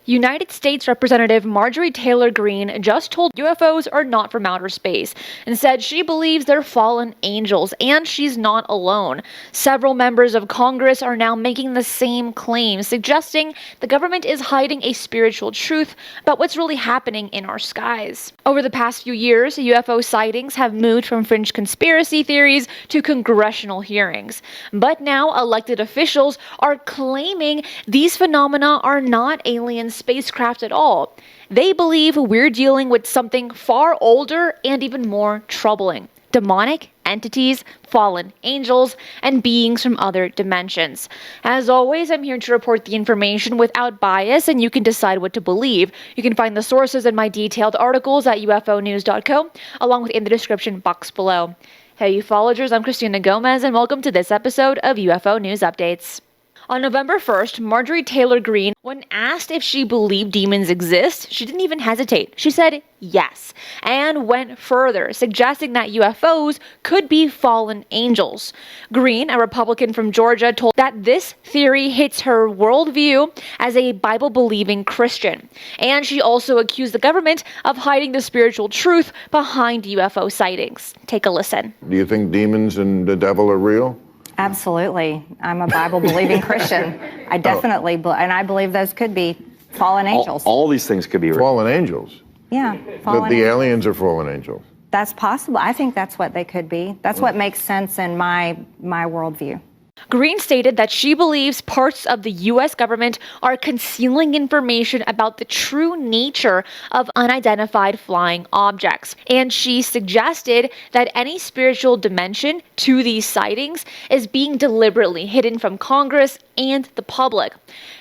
United States Representative Marjorie Taylor Greene just told UFOs are not from outer space and said she believes they're fallen angels, and she's not alone. Several members of Congress are now making the same claims, suggesting the government is hiding a spiritual truth about what's really happening in our skies. Over the past few years, UFO sightings have moved from fringe conspiracy theories to congressional hearings. But now elected officials are claiming these phenomena are not alien spacecraft at all. They believe we're dealing with something far older and even more troubling: demonic entities, fallen angels, and beings from other dimensions. As always, I'm here to report the information without bias, and you can decide what to believe. You can find the sources in my detailed articles at ufonews.co, along with in the description box below. Hey ufologers, I'm Cristina Gomez, and welcome to this episode of UFO News Updates. On November 1st, Marjorie Taylor Greene, when asked if she believed demons exist, she didn't even hesitate. She said yes, and went further, suggesting that UFOs could be fallen angels. Greene, a Republican from Georgia, told that this theory hits her worldview as a Bible-believing Christian. And she also accused the government of hiding the spiritual truth behind UFO sightings. Take a listen. Do you think demons and the devil are real? Absolutely. I'm a Bible-believing Christian. I definitely, and I believe those could be fallen angels. All these things could be real. Fallen angels? Yeah, fallen The angels. aliens are fallen angels? That's possible. I think that's what they could be. That's what makes sense in my worldview. Greene stated that she believes parts of the U.S. government are concealing information about the true nature of unidentified flying objects, and she suggested that any spiritual dimension to these sightings is being deliberately hidden from Congress and the public.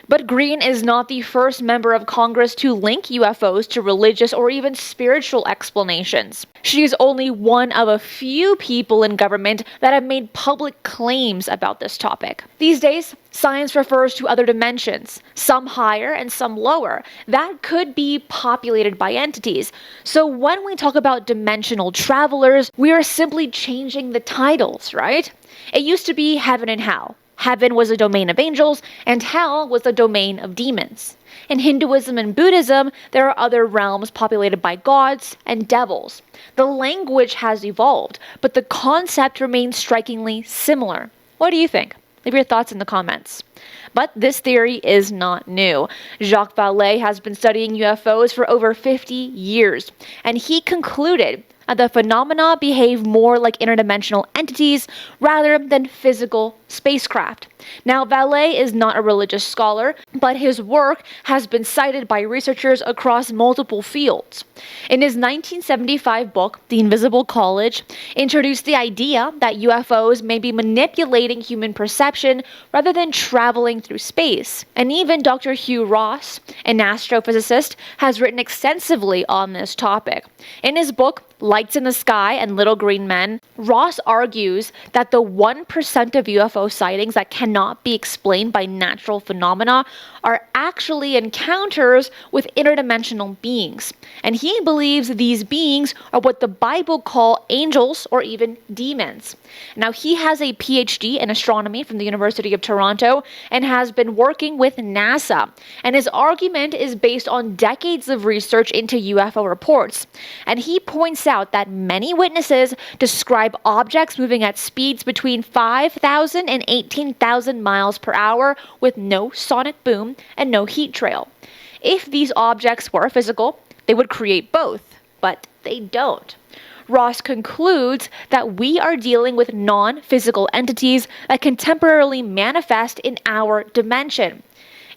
But Greene is not the first member of Congress to link UFOs to religious or even spiritual explanations. She is only one of a few people in government that have made public claims about this topic. These days, science refers to other dimensions, some higher and some lower, that could be populated by entities. So when we talk about dimensional travelers, we are simply changing the titles, right? It used to be heaven and hell. Heaven was a domain of angels, and hell was the domain of demons. In Hinduism and Buddhism, there are other realms populated by gods and devils. The language has evolved, but the concept remains strikingly similar. What do you think? Leave your thoughts in the comments. But this theory is not new. Jacques Vallée has been studying UFOs for over 50 years, and he concluded that the phenomena behave more like interdimensional entities rather than physical spacecraft. Now, Vallée is not a religious scholar, but his work has been cited by researchers across multiple fields. In his 1975 book, The Invisible College, introduced the idea that UFOs may be manipulating human perception rather than traveling through space. And even Dr. Hugh Ross, an astrophysicist, has written extensively on this topic. In his book, Lights in the Sky and Little Green Men, Ross argues that the 1% of UFO sightings that cannot be explained by natural phenomena are actually encounters with interdimensional beings. And he believes these beings are what the Bible call angels or even demons. Now, he has a PhD in astronomy from the University of Toronto and has been working with NASA. And his argument is based on decades of research into UFO reports. And he points out that many witnesses describe objects moving at speeds between 5,000 and 18,000 miles per hour with no sonic boom and no heat trail. If these objects were physical, they would create both, but they don't. Ross concludes that we are dealing with non-physical entities that can temporarily manifest in our dimension.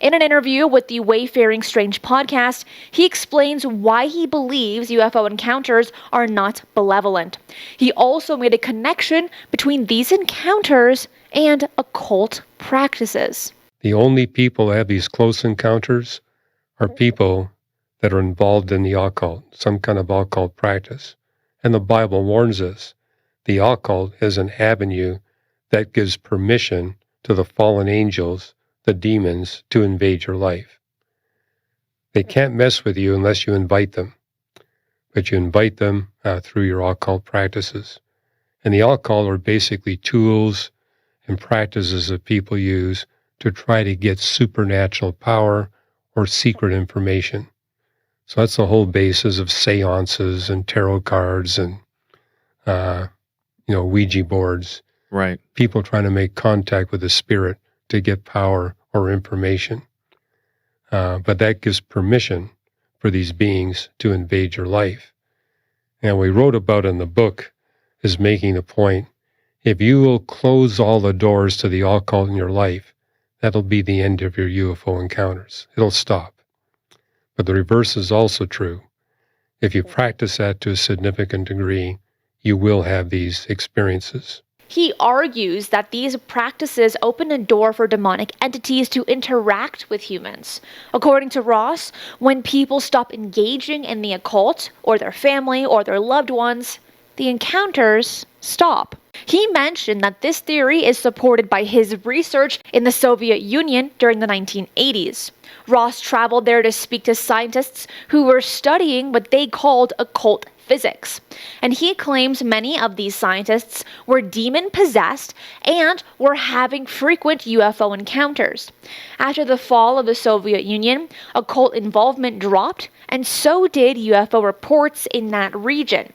In an interview with the Wayfaring Strange podcast, he explains why he believes UFO encounters are not malevolent. He also made a connection between these encounters and occult practices. The only people that have these close encounters are people that are involved in the occult, some kind of occult practice. And the Bible warns us, the occult is an avenue that gives permission to the fallen angels, the demons, to invade your life. They can't mess with you unless you invite them, but you invite them through your occult practices. And the occult are basically tools and practices that people use to try to get supernatural power or secret information. So that's the whole basis of seances and tarot cards and, Ouija boards. Right. People trying to make contact with the spirit to get power or information. But that gives permission for these beings to invade your life. And we wrote about in the book is making the point, if you will close all the doors to the occult in your life, that'll be the end of your UFO encounters. It'll stop. But the reverse is also true. If you practice that to a significant degree, you will have these experiences. He argues that these practices open a door for demonic entities to interact with humans. According to Ross, when people stop engaging in the occult, or their family, or their loved ones, the encounters stop. He mentioned that this theory is supported by his research in the Soviet Union during the 1980s. Ross traveled there to speak to scientists who were studying what they called occult physics. And he claims many of these scientists were demon-possessed and were having frequent UFO encounters. After the fall of the Soviet Union, occult involvement dropped, and so did UFO reports in that region.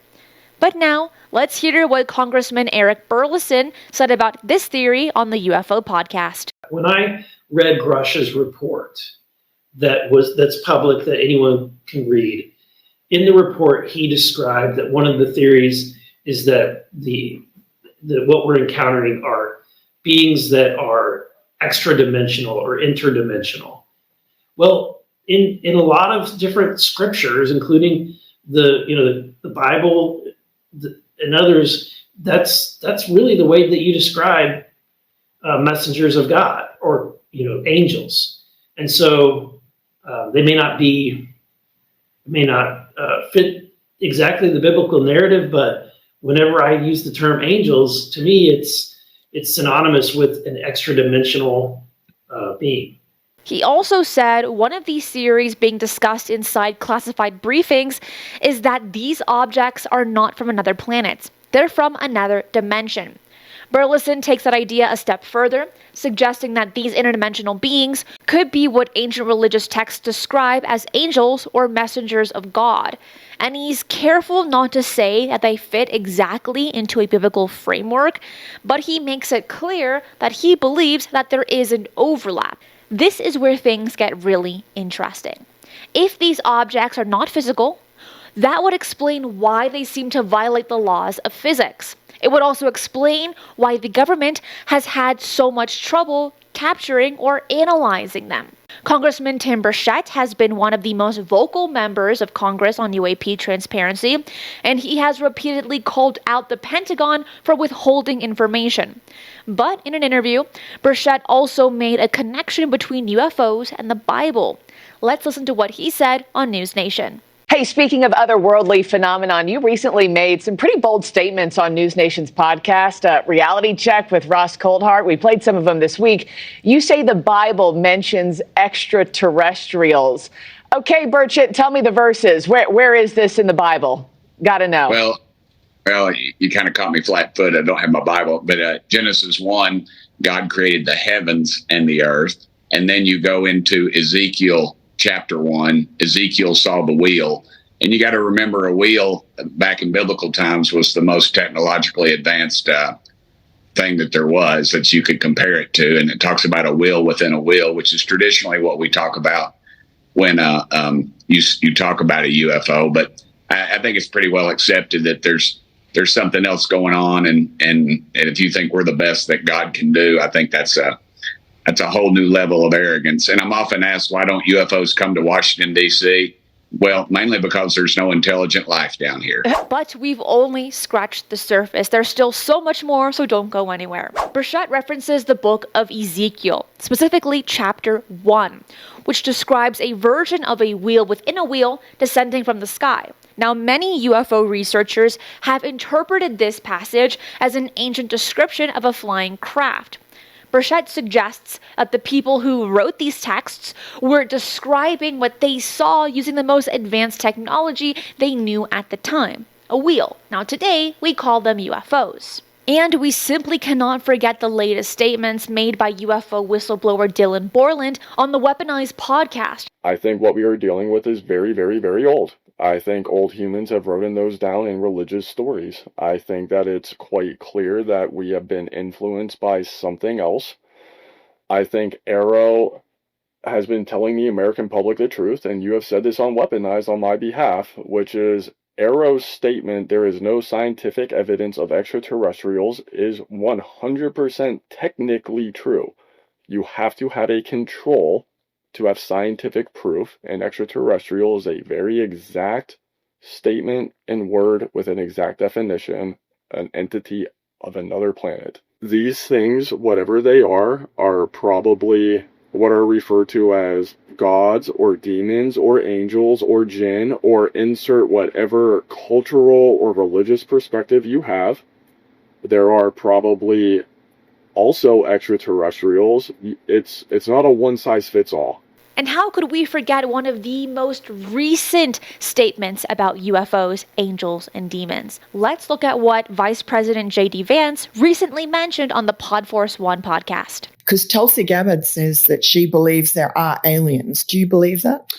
But now, let's hear what Congressman Eric Burlison said about this theory on the UFO podcast. When I read Grush's report that's public, that anyone can read, in the report he described that one of the theories is that what we're encountering are beings that are extra-dimensional or interdimensional. Well, in a lot of different scriptures, including the Bible and others, that's really the way that you describe messengers of God, or angels. And so they may not fit exactly the biblical narrative, but whenever I use the term angels, to me it's synonymous with an extra-dimensional being. He also said one of these theories being discussed inside classified briefings is that these objects are not from another planet. They're from another dimension. Burleson takes that idea a step further, suggesting that these interdimensional beings could be what ancient religious texts describe as angels or messengers of God. And he's careful not to say that they fit exactly into a biblical framework, but he makes it clear that he believes that there is an overlap. This is where things get really interesting. If these objects are not physical, that would explain why they seem to violate the laws of physics. It would also explain why the government has had so much trouble capturing or analyzing them. Congressman Tim Burchett has been one of the most vocal members of Congress on UAP transparency, and he has repeatedly called out the Pentagon for withholding information. But in an interview, Burchett also made a connection between UFOs and the Bible. Let's listen to what he said on News Nation. Hey, speaking of otherworldly phenomenon, you recently made some pretty bold statements on News Nation's podcast, Reality Check with Ross Coldhart. We played some of them this week. You say the Bible mentions extraterrestrials. Okay, Burchett, tell me the verses. Where is this in the Bible? Gotta know. Well, you kind of caught me flat-footed. I don't have my Bible. But Genesis 1, God created the heavens and the earth. And then you go into Ezekiel chapter 1, Ezekiel saw the wheel. And you got to remember, a wheel back in biblical times was the most technologically advanced thing that there was that you could compare it to. And it talks about a wheel within a wheel, which is traditionally what we talk about when you talk about a UFO. But I think it's pretty well accepted that there's something else going on. And if you think we're the best that God can do, I think that's a whole new level of arrogance. And I'm often asked, why don't UFOs come to Washington, D.C.? Well, mainly because there's no intelligent life down here. But we've only scratched the surface. There's still so much more, so don't go anywhere. Burchett references the book of Ezekiel, specifically chapter 1, which describes a version of a wheel within a wheel descending from the sky. Now, many UFO researchers have interpreted this passage as an ancient description of a flying craft. Burchett suggests that the people who wrote these texts were describing what they saw using the most advanced technology they knew at the time, a wheel. Now today, we call them UFOs. And we simply cannot forget the latest statements made by UFO whistleblower Dylan Borland on the Weaponized podcast. I think what we are dealing with is very, very, very old. I think old humans have written those down in religious stories. I think that it's quite clear that we have been influenced by something else. I think Arrow has been telling the American public the truth, and you have said this on Weaponized on my behalf, which is Arrow's statement, there is no scientific evidence of extraterrestrials, is 100% technically true. You have to have a control to have scientific proof, and extraterrestrial is a very exact statement and word with an exact definition, an entity of another planet. These things, whatever they are probably what are referred to as gods or demons or angels or jinn, or insert whatever cultural or religious perspective you have. There are probably also extraterrestrials. It's not a one-size-fits-all. And how could we forget one of the most recent statements about UFOs, angels, and demons? Let's look at what Vice President JD Vance recently mentioned on the Podforce One podcast. Because Tulsi Gabbard says that she believes there are aliens. Do you believe that?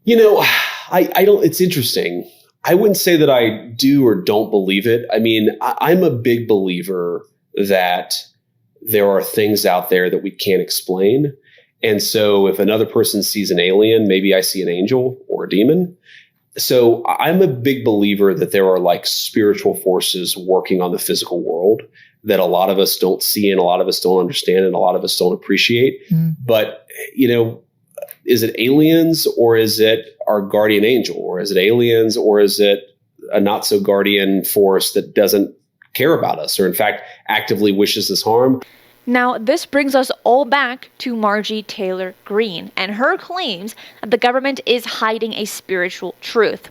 You know, I don't, it's interesting. I wouldn't say that I do or don't believe it. I mean, I'm a big believer that there are things out there that we can't explain. And so if another person sees an alien, maybe I see an angel or a demon. So I'm a big believer that there are like spiritual forces working on the physical world that a lot of us don't see and a lot of us don't understand and a lot of us don't appreciate. But, you know, is it aliens or is it our guardian angel, or is it aliens or is it a not so guardian force that doesn't care about us or in fact actively wishes us harm? Now, this brings us all back to Marjorie Taylor Greene and her claims that the government is hiding a spiritual truth.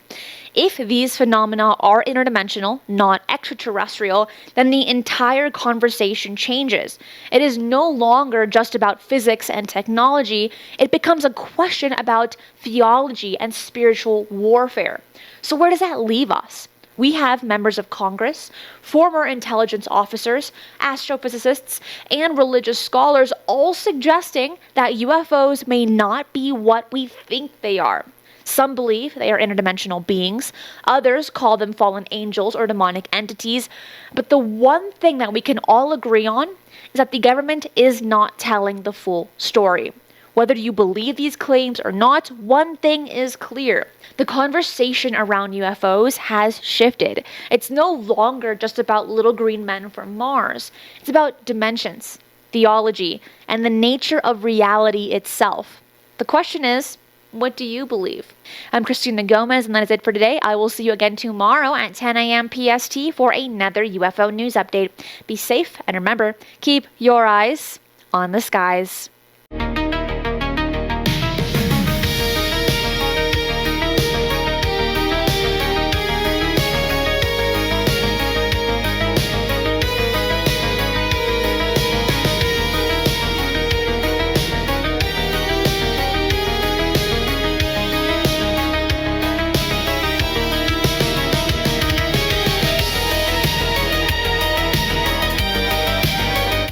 If these phenomena are interdimensional, not extraterrestrial, then the entire conversation changes. It is no longer just about physics and technology. It becomes a question about theology and spiritual warfare. So where does that leave us? We have members of Congress, former intelligence officers, astrophysicists, and religious scholars all suggesting that UFOs may not be what we think they are. Some believe they are interdimensional beings. Others call them fallen angels or demonic entities. But the one thing that we can all agree on is that the government is not telling the full story. Whether you believe these claims or not, one thing is clear. The conversation around UFOs has shifted. It's no longer just about little green men from Mars. It's about dimensions, theology, and the nature of reality itself. The question is, what do you believe? I'm Cristina Gomez, and that is it for today. I will see you again tomorrow at 10 a.m. PST for another UFO news update. Be safe, and remember, keep your eyes on the skies.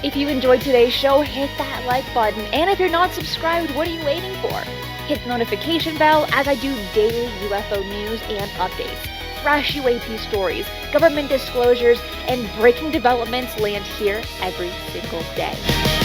If you enjoyed today's show, hit that like button. And if you're not subscribed, what are you waiting for? Hit the notification bell as I do daily UFO news and updates. Fresh UAP stories, government disclosures, and breaking developments land here every single day.